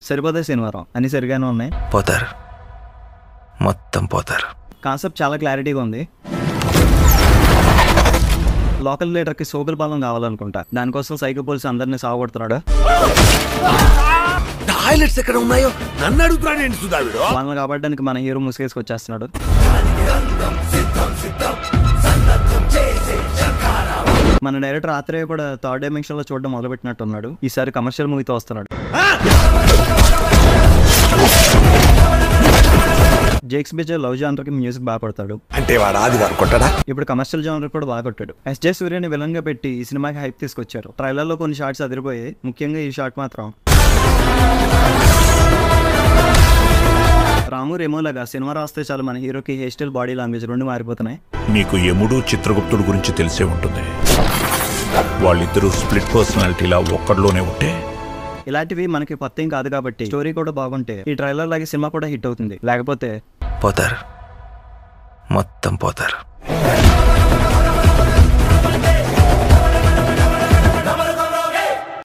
సరిపోతే శనివారం అన్ని సరిగానే ఉన్నాయి. పోతారు, మొత్తం పోతారు. కాన్సెప్ట్ చాలా క్లారిటీగా ఉంది. లోకల్ లీడర్కి సోకుల పాలన కావాలనుకుంటా. దానికోసం సైకో పోలీసు అందరినీ సాగొడుతున్నాడు. టాయిలెట్స్ ఎక్కడ ఉన్నాయో నన్ను అడుగుతున్నాడు సుధావిడు. వాళ్ళని కాపాడడానికి మన హీరో ముసుగేసుకు వచ్చేస్తున్నాడు. మన డైరెక్టర్ ఆత్రేయ కూడా థర్డ్ డైమెన్షన్ లో చూడడం మొదలుపెట్టినట్టున్నాడు. ఈసారి కమర్షియల్ మూవీతో వస్తున్నాడు. జేక్స్ బిజే లవ్ జానర్ కి మ్యూజిక్ బాగా కొడతాడు. అంటే వాడు ఆదివారం కొట్టడా? ఇప్పుడు కమర్షియల్ జానర్ కూడా బాగా కొట్టాడు. ఎస్జే సూర్యని విలన్ గా పెట్టి ఈ సినిమాకి హైప్ తీసుకొచ్చారు. ట్రైలర్ లో కొన్ని షార్ట్స్ అదిరిపోయాయి. ముఖ్యంగా ఈ షార్ట్ మాత్రం రాము రెమోలాగా సినిమా రాస్తే చాలు మన హీరోకి హెయిర్ స్టైల్, బాడీ లాంగ్వేజ్ రెండు మారిపోతున్నాయి. మీకు యముడు చిత్రగుప్తుడు గురించి తెలిసే ఉంటుంది. వాళ్ళిద్దరూ స్ప్లిట్ పర్సనాలిటీలా ఒక్కడిలోనే ఉంటే ఇలాంటివి మనకి కొత్త కాదు కాబట్టి స్టోరీ కూడా బాగుంటే ఈ ట్రైలర్ లాగే సినిమా కూడా హిట్ అవుతుంది. లేకపోతే పోతారు, మొత్తం పోతారు.